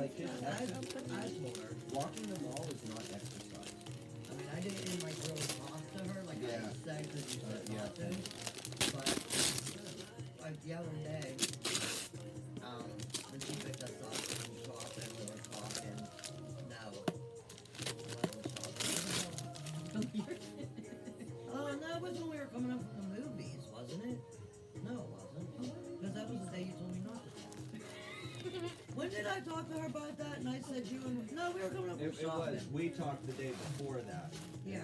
Like, just I told her. walking the mall is not exercise. I mean, I didn't like really talk to her like Yeah. I said because you said Yeah. not to. But like the other day, when she picked us up from shopping, we were talking. No, we wasn't shopping. Oh no, it was when we were coming up from the movies, wasn't it? No, it wasn't. Because that was the day you told me not to talk. When did I talk to her about that? And I said you and no, we were coming up from It shopping. was. We talked the day before that. Yeah.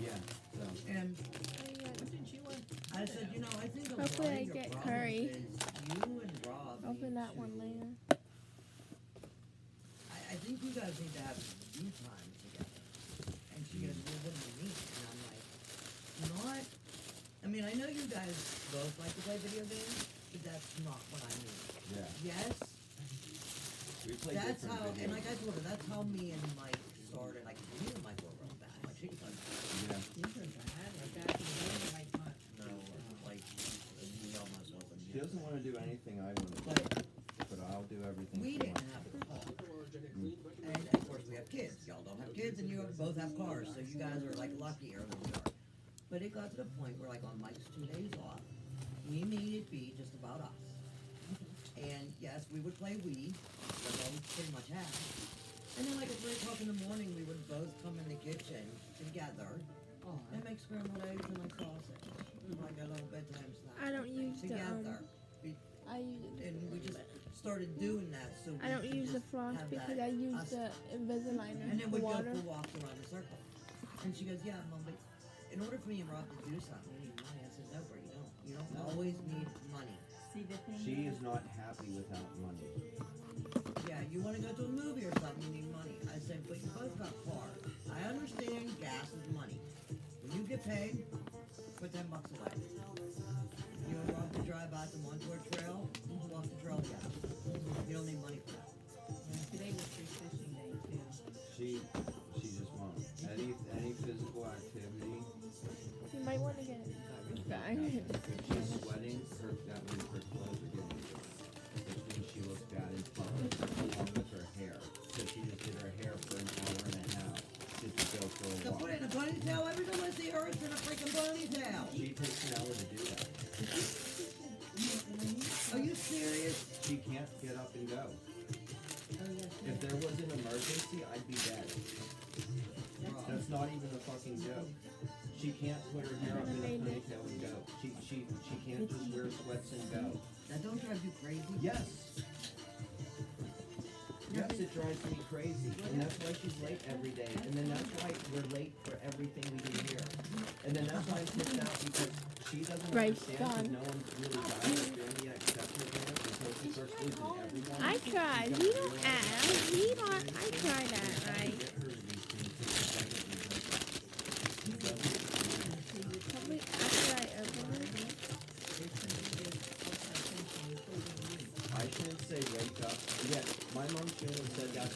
Yeah. So. And What did you want? I said, you know, I think a lot Hopefully of I your get problem curry. is you and Rob Open need that to- one later. I think you guys need to have you time together. And she goes, well, what do you mean? And I'm like, not. I mean, I know you guys both like to play video games, but that's not what I mean. Yeah. Yes, We play that's different how, video and like I games. told her, that's how me and Mike started. Like, me and Mike were real bad. Like, she was like, Yeah. These are bad, like back in the day, like what? no, like, we almost wasn't. She doesn't want to do anything I want to do, But but I'll do everything we she didn't wants. have a car. And of course we have kids. Y'all don't have kids and you both have cars, so you guys are like luckier than we are. But it got to the point where like on Mike's 2 days off, we made it be just about us. And yes, we would play Wii, that's all we pretty much had. And then like at 3 o'clock in the morning, we would both come in the kitchen together Oh, and make scrambled eggs and like sausage. Like a little bedtime snack. I don't use the together. I use it. And we just started doing that so we I don't could use the just floss have because that I use us the Invisaligner and then for we'd go water. for walks around the circle. And she goes, yeah, Mom, but in order for me and Rob to do something, we need money. I said, no, bro, you don't. You don't always need money. see the thing. She is not happy without money. Yeah, you want to go to a movie or something, you need money. I said, but you both got cars. I understand gas is money. When you get paid, put $10 away. You and Rob to drive out to Montour Trail, pull off the trail gas. You don't need money for that. Today was free fishing day too. She just wants any physical activity. You might want to get a garbage bag. If she's sweating, that means her clothes are getting wet. Which means she looks bad in public, along with her hair. So she just did her hair for an hour and a half just to go for a So walk. put it in a ponytail. Every time I see her, it's in a freaking ponytail. She takes an hour to do that. Are you serious? She can't get up and go. If there was an emergency, I'd be dead. That's not even a fucking joke. She can't put her hair up in a ponytail and go. She can't just wear sweats and go. That don't drive you crazy? Yes. Yes, it drives me crazy. And that's why she's late every day. And then that's why we're late for everything we do here. And then that's why I'm pissed out because she doesn't Right, understand done. because no one really got her family except her parents until she starts losing everyone. I tried. You don't ask. You don't. I tried that, right? Get her to these things so she doesn't regret them. Probably after I open it. I shouldn't say wake up. Yeah, my mom shouldn't have said that.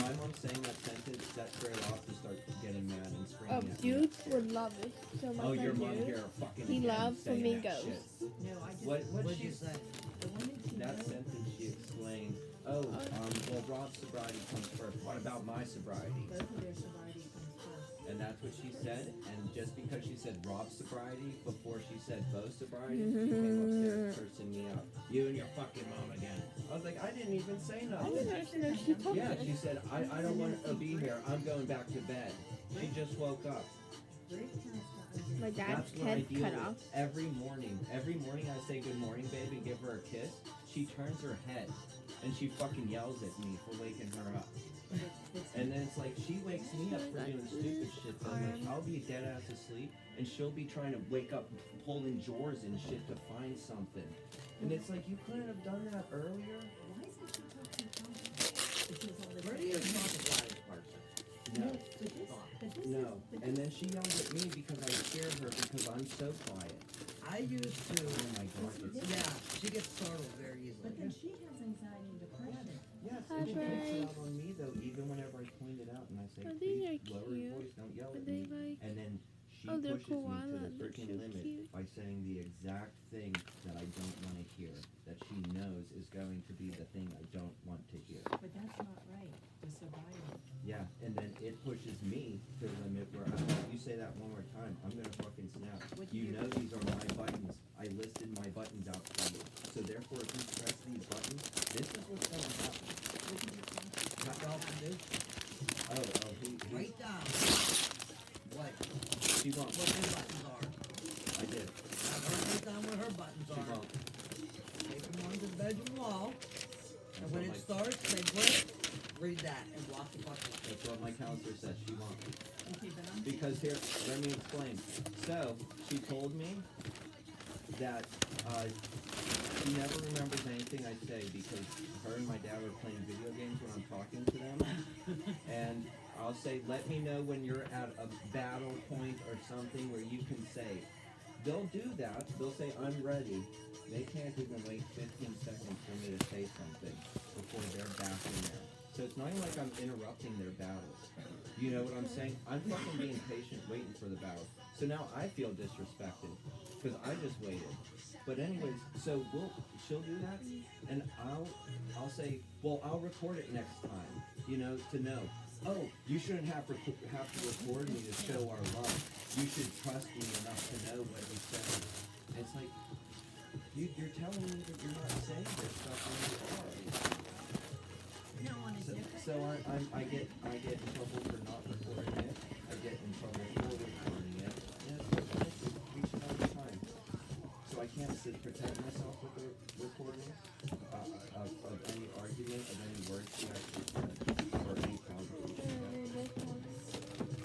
My mom saying that sentence sets Gray off to start getting mad and screaming Oh, at me. dude would love it. So my Oh, your friend mom dude, here fucking he again loves saying that flamingos. shit. No, I just. What What'd she you say? The one that you that wrote, sentence she explained. Oh, well Rob's sobriety comes first. What about my sobriety? both of their sobriety comes first. And that's what she said, and just because she said Rob's sobriety before she said Bo's sobriety, she came upstairs cursing me out. You and your fucking mom again. I was like, I didn't even say I nothing. didn't know she told Yeah, me. she said, I don't want to be here. I'm going back to bed. She just woke up. Rick has to My dad's That's what I head deal cut with off. every morning. Every morning I say good morning, babe, and give her a kiss. She turns her head and she fucking yells at me for waking her up. And then it's like she wakes me up for doing stupid shit. So like I'll be dead ass asleep and she'll be trying to wake up pulling drawers and shit to find something. And it's like you couldn't have done that earlier. Why is it so tough to come? Because all the. Where do you not the quietest person? No. But this No. is, And then she yelled at me because I scared her because I'm so quiet. I used to. Oh my god. It's, Yeah, she gets startled very easily. but then she has anxiety and depression. yes, Hi, and she takes Bryce. it out on me though, even whenever I point it out and I say, Oh, these please are lower your cute. voice, don't yell Are at they me. like? And then she Oh, they're pushes me to koala. the They're freaking so limit cute. by saying the exact thing that I don't want to hear, that she knows is going to be the thing I don't want to hear. But that's not it pushes me to the limit where if you say that one more time, I'm gonna fucking snap. You know these are my buttons. I listed my buttons out for you. So therefore, if you press these buttons, this is what's gonna happen. What y'all can do? He Write down what she won't. their buttons are. I did. Have her write down what her buttons She are. won't. Take them onto the bedroom wall, and when it That's starts, say what? Read that and walk the fuck away. That's what my counselor said. She won't. Okay, but I'm Because here, let me explain. So, she told me that she never remembers anything I say because her and my dad were playing video games when I'm talking to them. And I'll say, let me know when you're at a battle point or something where you can save. They'll do that. They'll say, I'm ready. They can't even wait 15 seconds for me to say something before they're back in there. So it's not even like I'm interrupting their battles. You know what I'm saying? I'm fucking being patient, waiting for the battle. So now I feel disrespected because I just waited. But anyways, so she'll do that, and I'll say, well, I'll record it next time. You know, to know. Oh, you shouldn't have to record me to show our love. You should trust me enough to know what you said. And it's like, you're telling me that you're not saying this stuff when you are. no one is So I get in trouble for not recording it. I get in trouble for recording it. And it's like, honestly, we should have the time. So I can't protect myself with the recording of any argument, of any words she actually said, or any conversation.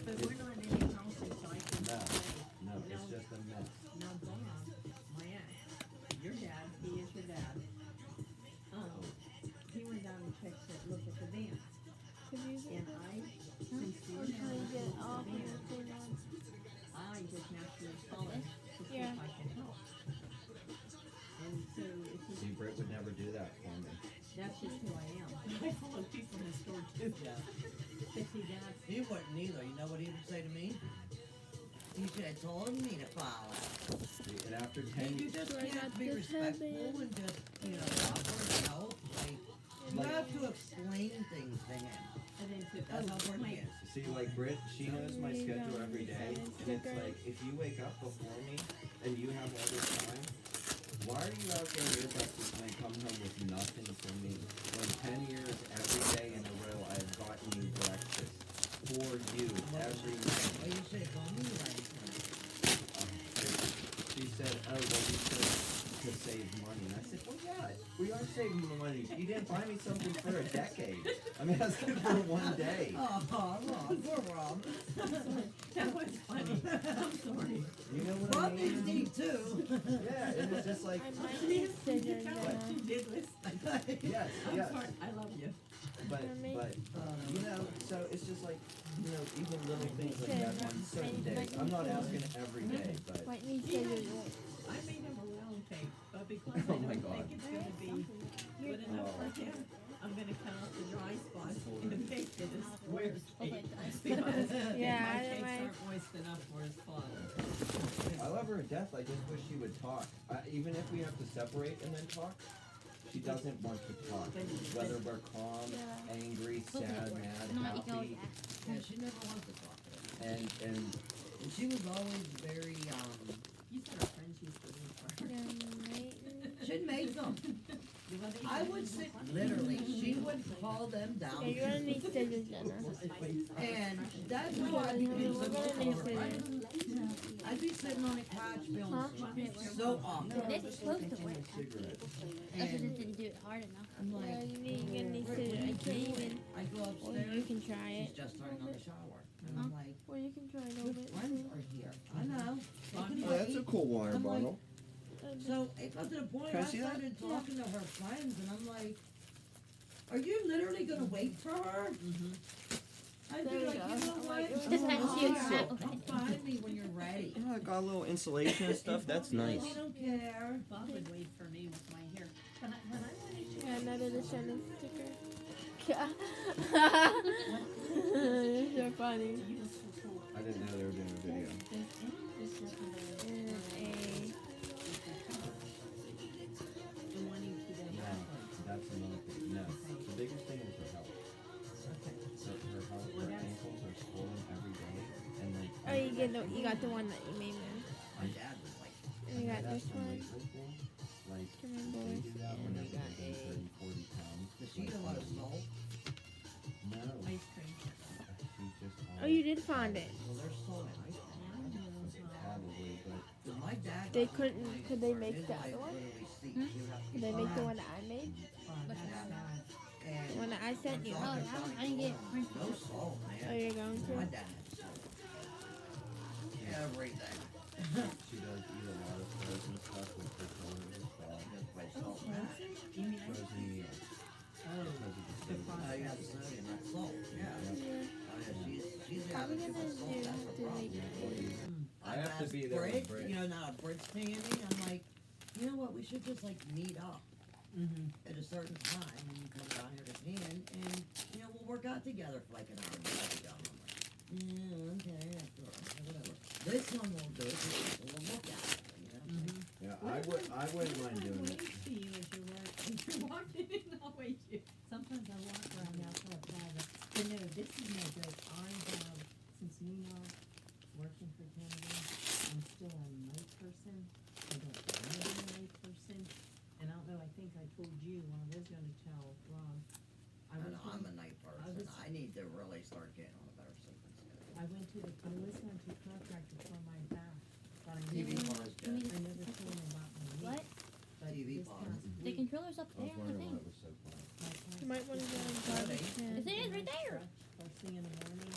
But we're not in any houses, so I can No, say, no, it's just a mess. now Bob, my ex, your dad, he is your dad. He went down and checked it, looked at the van, and I, since the I'm trying to get it van, off and put it on. I just naturally called to see Yeah. if I can help. And so it's just, See, Britt would never do that for me. that's just who I am. I follow people in the store too. Yeah. But see, Dad, He wouldn't either. You know what he would say to me? You should have told me to follow. And after 10 You years, just Do I can't got be this respectful happening? and just, offer help. You have to explain things to him. and then to, That's how important he is. see, like Britt, she knows my schedule every day, and it's like, if you wake up before me and you have all this time, why are you out there your breakfast and come home with nothing for me? When 10 years every day in a row I have gotten you breakfast for you every night. Well, you should have told me right. She said, oh, well, you should to save money. And I said, well, yeah, we are saving money. You didn't buy me something for a decade. I'm asking for one day. Oh, Rob, poor Rob. that was funny. I'm sorry. You know what I Rob needs mean? deep too. Yeah, and it's just like, I might need scissors Tell now. what you did was, yes, I'm yes. sorry, I love you. But, you know, so it's just like, you know, even little things like that on certain days. I'm not asking every day, but Might need scissors. I made him a round cake, but because Oh I my don't God. think it's gonna be good enough for him, I'm gonna cut out the dry spots and make it a square cake. Because Yeah, my I cakes might- aren't moist enough for his father. I love her to death. I just wish she would talk. Even if we have to separate and then talk, she doesn't want to talk. Whether we're calm, Yeah. angry, sad, mad, happy, Yeah, she never wants to talk to him. and And she was always very, You said our friends used to live for her. she'd make them. You want to- I would sit, literally, she would call them Yeah, down. you're gonna need scissors, Jenna. And that's why I became We're so gonna need overrated. scissors. I'd be sitting on the couch feeling Huh? so awful. This is supposed to work. cigarette. I just And didn't do it hard enough. I'm Yeah, like, you're gonna need scissors. I can't even. I go Or you upstairs, can try she's it. just starting on the shower. And I'm like, Or you can try it your over it. friends are here. I know. They can Oh, that's a wait. cool water I'm like- bottle. So it got to the point Can I I see that? started talking to her friends and I'm like, are you literally gonna wait for her? Mhm. I'd There be we like, go. you know I'm what? like, Just had you Come snap. come find me when you're ready. Yeah, got a little insulation and stuff. That's nice. We don't care. Bob would wait for me with my hair. When I wanted to. Yeah, another Descendant sticker. You're so funny. I didn't know they were doing a video. No, that's another thing. No, the biggest thing is her health. Her health, her ankles, her you got the one that you made me. My dad was like, And you got this one. Like, German they boys. do that when And they're you got like a 30, 40 pounds. does she eat a lot of salt? No. Ice cream. She's just Oh, you did find it. Well, there's salt in ice cream. Probably, but But my dad. They got couldn't- complaints could they where make his the wife other one? literally sleeps. She would have to Did they keep make the her one that I made? That's sad. And The one that I sent you. Oh, I didn't get French no fries. salt, Oh, man. you're going My to? dad had salt. Everything. she does eat a lot of frozen stuff with her children as well. Just by salt. You mean ice Frozen meals. Oh, Because of the the sodium. Oh, you have the sodium, not salt. Yeah. Yeah. Yeah. Oh, yeah, she's Probably having too gonna much salt. That's the do problem. like I have to be there with Brit. You know, not a Brit's paying me. I'm like, you know what? We should just like meet up Mm-hmm. at a certain time and you come down here to Pan and you know we'll work out together for like an hour. And we'll be done. I'm like, yeah, okay, sure, whatever. This one won't do it. This one we'll look at it. You know? Mm-hmm. Yeah, I wouldn't mind doing it. To you as you work, as you're walking in, I'll wait you. Sometimes I walk around outside private, but no, this is no joke. I have, since New York, working for Canada, I'm still a night person. I don't want to be a night person. And I don't know, I think I told you when I was gonna tell Rob. I I was know, I'm gonna- a night person. was- I need to really start getting on a better sleeping schedule. I was going to contractor for my back, but I TV never, pause, Let me Jeff. I never told him about my knee. What? But TV this pause. past The week, controller's up I was there on the wondering thing. why it was so quiet. my You past might want to go in Really? garbage Yes, can. it is right there. First thing in the morning,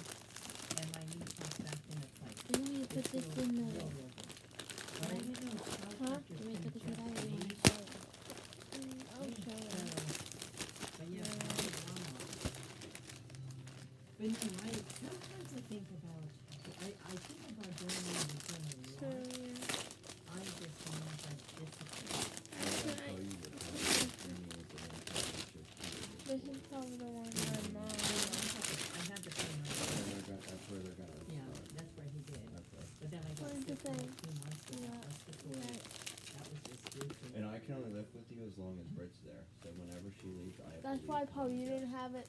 and my knee popped back into place. Do you want me to put this in the? Real good. But I didn't know Huh? Do chiropractors you want me to put this can right there? Or you check want me the to show it? I'll show So, you. but yeah, but no, sometimes I think about, I think about doing it in So, the I just want like discipline. I gotta tell you what time for me is the one time it's just too this is probably the one my mom. I had to pay my, That's where they're gonna yeah, start. that's where he did. Okay. But then I got What is sick the for thing? like 2 months with Yeah. respiratory. Right. That was just stupid. And I can only live with you as long as Brit's there. So whenever she leaves, I have That's to why, leave. Paul, you didn't have it.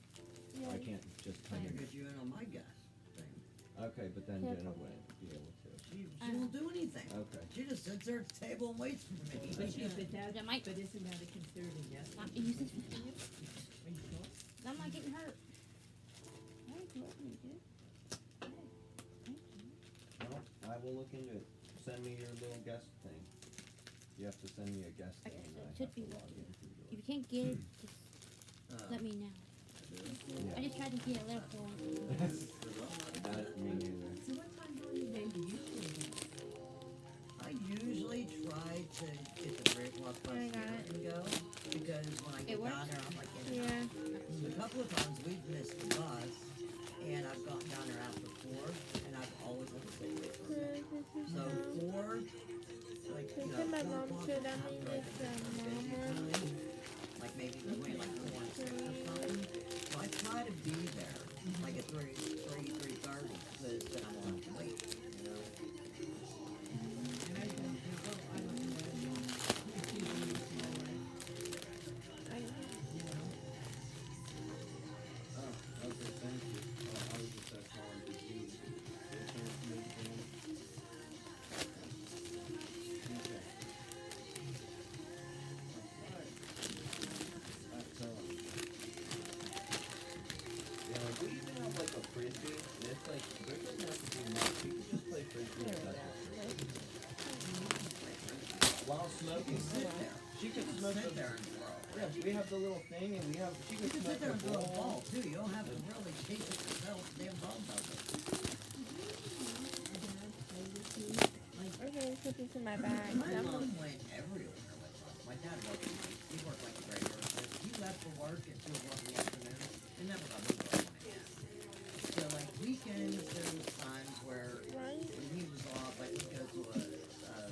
Yeah. I can't just come I in. can get you in on my gas thing. Okay, but then Careful. Jenna wouldn't be able to. She won't do anything. Okay. She just sits there at the table and waits for me. But that, That might- but isn't that a considered a yes? Not use this for the towel. Are you sure? I'm not getting hurt. Very good, you did. Thank you. Well, I will look into it. Send me your little guest thing. You have to send me a guest Okay, thing. so and it I should have to be log working. into If yours. you can't get it, just let me know. Yeah. I just tried to get it little for That me neither. So what time during the day do you do I usually try to get the 3 o'clock bus I here got it. and go, because when I get works? down there, I'm like, in and Yeah. out. So a couple of times we've missed the bus, and I've gotten down there after 4, and I've always had to stay late for So, it. this is So now. 4, like, They you know, said my 4 mom o'clock should is have after made I this, get to the busy mama. time, like maybe between like 4 and 6 or something. So I try to be there, like at 3:30, because then I won't have to wait, you know? And I don't know, I don't know. It's usually slower, I, you know? Oh, okay, thank you. I was just calling to see. Is there anything? Okay. Yeah, like we even have like a frisbee, and it's like, Brit doesn't have to do much, she can just play frisbee and touch it. While smoking, Sit there. she could You smoke can sit the, there and throw. yeah, we have the little thing, and we have, she You could can smoke sit there the and throw a ball. ball too, you don't have to really chase it yourself, the damn ball does it. okay, put this in my bag. My I'm mom gonna- went everywhere with us. My dad worked, he worked like a graveyard shift. He left for work at 2 o'clock in the afternoon and never got home till 1 a.m. So like weekends, there was times where Why, when he was off, like we'd go to a,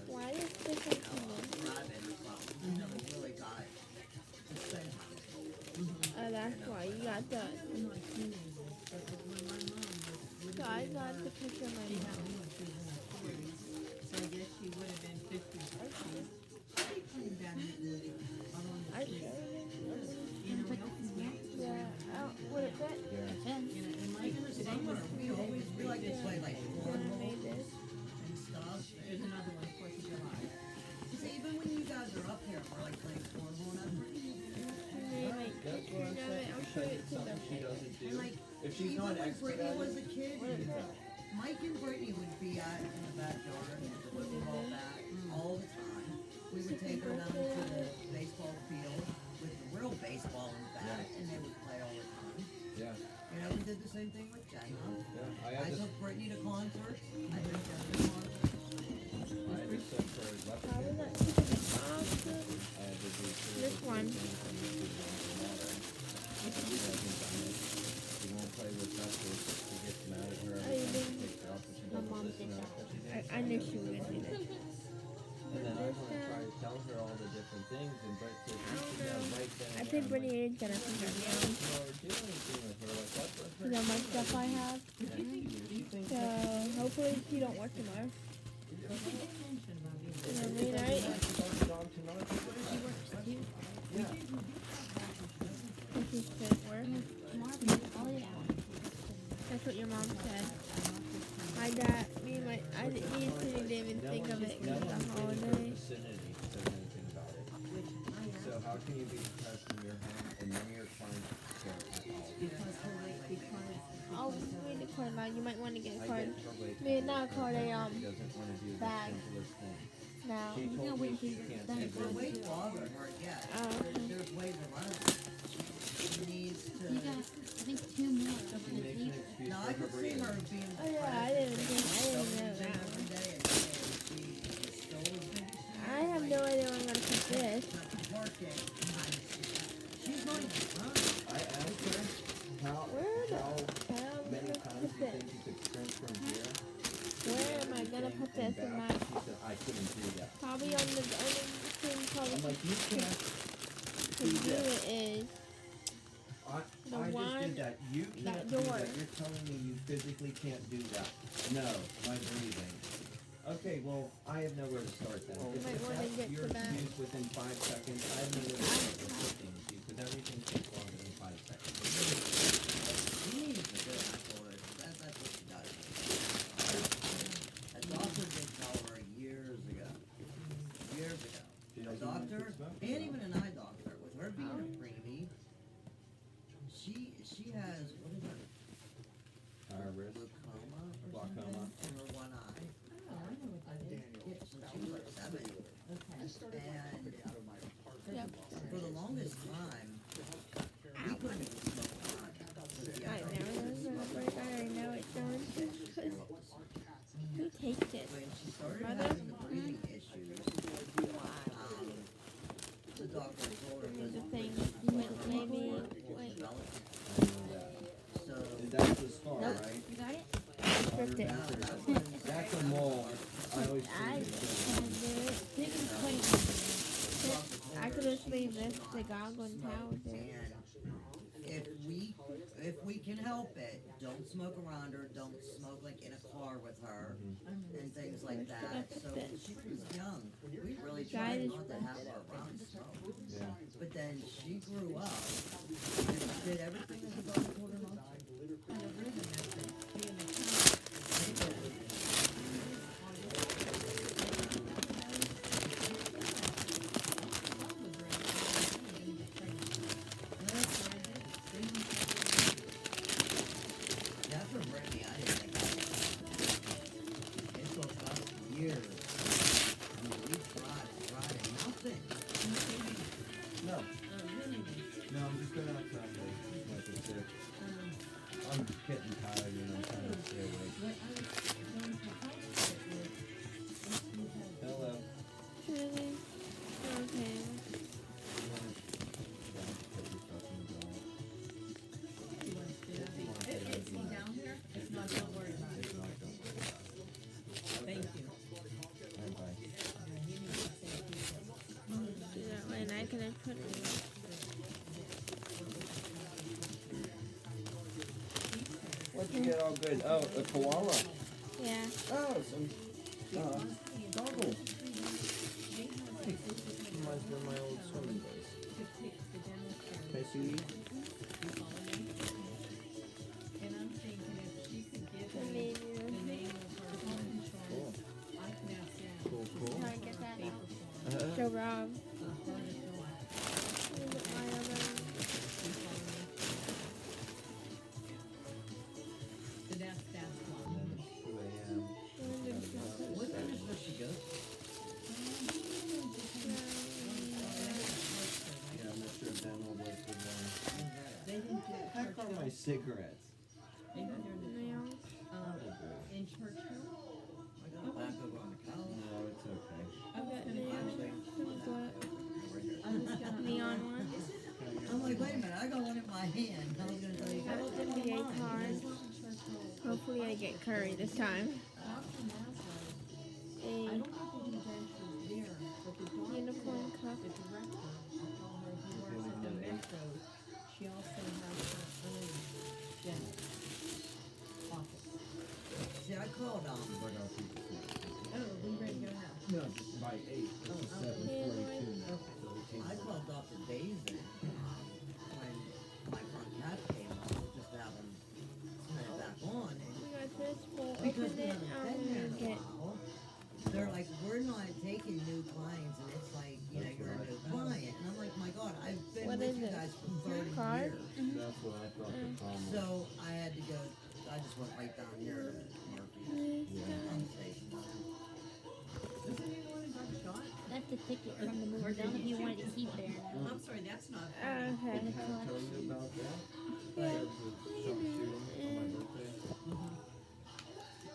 why is this you a know, a drive-in or something. We never really got to spend time together. Oh, that's why you got the. I'm not teenagers, but like when my mom would So have I been got her, the picture of my she had mom. me when she was in her forties, so I guess she would have been 50s, 60s. She came down here with along the I street. showed it. You know, we opened the gate. Yeah. Oh, would it fit? Yeah. That's it. You know, and my Like in the today summer, was we always, we like to play like Yeah, I cornhole. made this. If she's Even not when expert Brittany at was it, a kid, Mike and Brittany would be out in the backyard and with the ball bat all the time. We would take her down to the baseball field with the real baseball and bat, and they would play all the time. yeah, You know, we did the same thing with Jenna. yeah. I I took Brittany to concerts. I took Jenna to concerts. had to send her left How was hand. that stupid box? I had to do This one. She won't play with us. She gets mad at her. Oh, Every you time didn't- she takes her off, but she My doesn't mom listen did to us, that. but she did. I knew she was gonna do that. And then I want to try to tell her all the different things, and Brett says, you should go right then I and think there." Brittany is gonna figure it out. I'm like, "No, do anything with her. Like, that's what her Cause how much stuff I have. she thinks So hopefully she don't work tomorrow. She did mention about being. You know what I mean, right? she's already gone to North She works too. Yeah. If she couldn't work. Tomorrow, we do all the hours. That's what your mom said. My dad, me and I didn't even think of it No because one it's a in her holiday. vicinity says anything about it. So how can you be depressed in your home and none of your clients care at all? Because her weight, because. Oh, we need a card now. You might want to get a I card. get her way Me, not a card, She a doesn't want to do the bag. simplest thing. now. She No, told wait, me she she- can't that do is Her this. weight bothering her, yeah. Oh. There's ways around it. She needs to. You got, I think, 2 more over She the makes an week. excuse Now for I her could see breathing. her being Oh yeah, I didn't know that. every day and she is still as big as she I have no idea where I'm gonna put this. working. She's going to run. I asked her how Where the how hell am I many gonna times put do you this? think you could sprint from here? Where am I gonna put this in my? She said, I couldn't do that. Probably on the thing. I'm Probably like, you can't to do do that. it is I The just one- did that. You that can't do door. that. You're telling me you physically can't do that. No, my breathing. Okay, well, I have nowhere to start then. You If might wanna that's get your to that. excuse within 5 seconds, I have nowhere to start with cooking with you, because everything takes longer than 5 seconds. She needs to go afterwards. That's what she does. A doctor did tell her years ago. Years ago. She A doesn't want to doctor, smoke and anymore. even an eye doctor, with her being a preemie, she has, what is it? Wrist. Glaucoma or Glaucoma. something in her one eye. Oh, I know what that is. Yeah, since she was like 7. Okay. And Yep. for the longest time, we couldn't even smoke pot. I never remember. I know it's going to. Who takes it? When she started Mother? having the breathing issues, the doctor told her There's that a thing. Maybe. Wait. I know that. So, That's the scar, Nope. right? You got it? Restrict it. that's when That's a mole. I always I think it's can do it. This is 20. I could just leave this the goggle and towel with it. and if we can help it, don't smoke around her, don't smoke like in a car with her, and things like that. So she was young. We really tried not to have her around smoke. Yeah. But then she grew up and did everything that the doctor told her not to. And the reason is that being a child, That's for Brittany, I didn't think that. It took us years. I mean, we tried, and nothing. No. No, I'm just going outside. Like I said. I'm getting tired and I'm trying to stay awake. Hello. Really? Okay. it's down there, it's not, don't worry about it. Thank you. Do that way, and I can put it. What'd you get all good? Oh, a koala. Yeah. Oh, some goggles. Reminds me of my old swimming days. Can I see these? And I'm thinking if she could give I me mean, the name of her home insurance, I can ask them. Cool, cool. try to get that Paper out. form, Show Rob. for her to fill out. Look at my other. You follow me? Check on my cigarettes. Maybe they're in No. the, in Churchill. I got a back over on the couch. No, it's okay. I was Got gonna neon. ask you. What? Right here. I was gonna. Neon one. I'm like, wait a minute, I got one in my hand. I was gonna tell you guys. That's the VA card. Hopefully I get curry this time. Dr. Maslow, I A don't think they do dentures there, but the doctor, unicorn cup. the director, I'll tell her who works at the Metro, she also has her own dental office. See, I called I got a piece of snack. Oh, we ready to go now? No, just by 8. It's Oh, just okay. 7:42 now. Okay. So we came I called Dr. Dazen when my front cap came off, just to have him turn it back on. And We got this. We'll because open we it. haven't I'm been there gonna in a get. while, they're like, we're not taking new clients, and it's like, you know, That's you're a right. new client. And I'm like, my God, I've been What with is you it? guys for Your 30 card? years. That's what I thought the problem was. So I had to go, I just went right down here to Murphy's Yeah. station. Isn't he the one who got shot? That's a ticket from the movie. Down if you wanted to keep there. I'm sorry, that's not. Okay. Can I tell you about that? But, There was a sharpshooting on my birthday.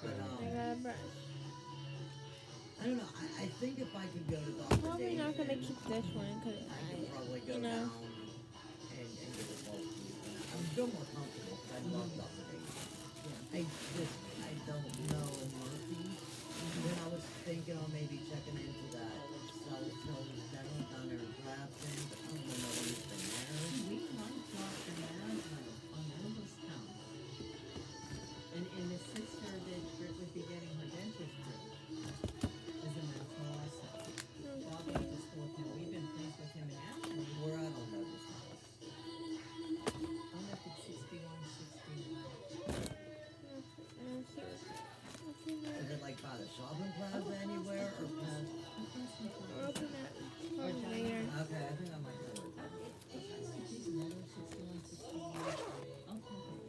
but, I got a brush. I don't know, I think if I could go to Dr. Probably not gonna Dazen, keep this one because I could probably go you know. down and get a false tooth. I'm still more comfortable because I love Dr. Dazen. I don't know Murphy. Then I was thinking on maybe checking into that South Hills Dental down there in Grafton, but I don't know nobody's been there. We like Dr. Maslow on Engelstown. And the sister that would be getting her dentistry is in that also. Bob went to school with him, we've been friends with him, and actually, Where I don't know this house. I don't know if it's 61, 69. Is it like by the shopping plaza anywhere or past? We'll open that probably later. Okay, I think I might know where it's at. It sounds like these metal 61, 68. I'll take it.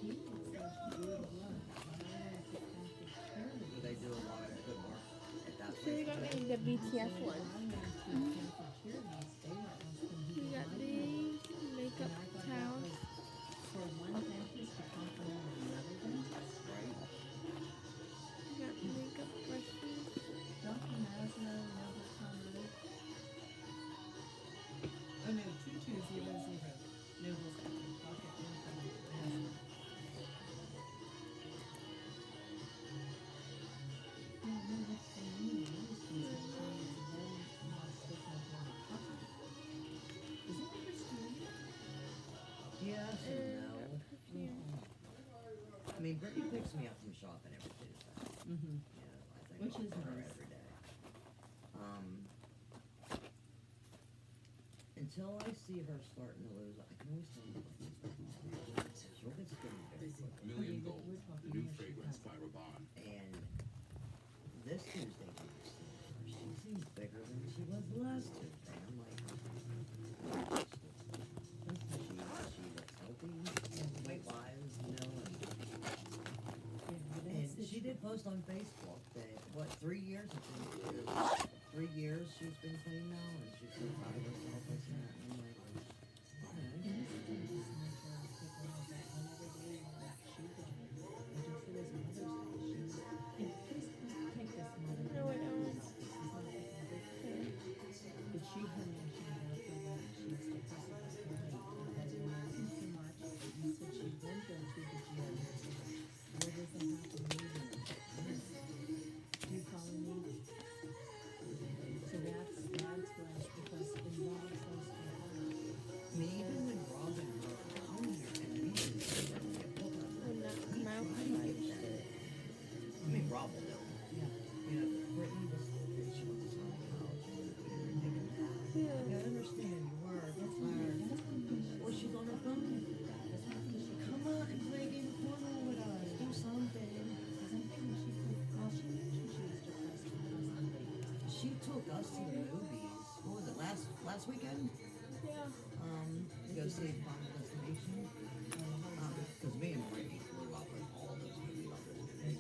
He thinks there's good blood. I wanted to practice charity. Do they do a lot of good work at that So we place? got me the BTS one. We got these makeup towels. For one dentist to compliment another dentist. Right? We got makeup brushes. Dr. Maslow, Noble Conrad. Oh no, 2200. Noble's pocket income. Maslow. Yeah, no, that's the new industries and things and then not sticking up on the pocket. Is it Christine? Yes and no. Perfume. I mean, Brittany picks me up from shopping every Tuesday. Mm-hmm. You know, I think Which about is her nice. every day. Until I see her starting to lose, I can always tell you what she'll get skinny very quick. Million Okay, but Gold, we're the talking new here, she fragrance has- by Rabanne. And this Tuesday, when I see her, she seems bigger than she was last Tuesday. I'm like, she looks healthy, weight-wise, you know, Yeah, and that's the she did post on Facebook that, what, 3 years? I think it is. 3 years she's been clean now, and she's so proud of herself like that. And I'm like, No, I don't. Do you follow me? So that's where, because it involves those two. I mean, even when Robin were around here, and we didn't see her get pulled up, Would not we come out. tried to get that. I mean, Rob will know. Yeah. You know, Brittany was, she went to some college, and we were taking her out. Yeah. I understand you were, that's hard. Or she's on her phone. Come out and play a game of Fortnite with us, do something. She took us to the movies, what was it, last weekend? Yeah. To go see Final Destination. Cause me and Brittany flew up with all those movies. And,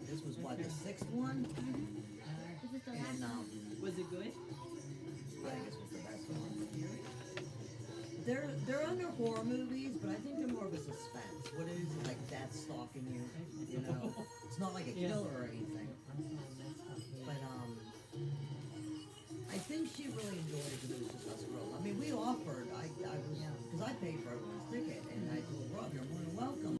this was what, the 6th one? Is was the last And one? Was it good? I think this was the best one. They're under horror movies, but I think they're more of a suspense. What it is like death stalking you, you know. It's not like a Yeah. killer or anything. But I think she really enjoyed it because it was just us girls. I mean, we offered. I was because I paid for everyone's ticket, and I told Rob, "You're more than welcome."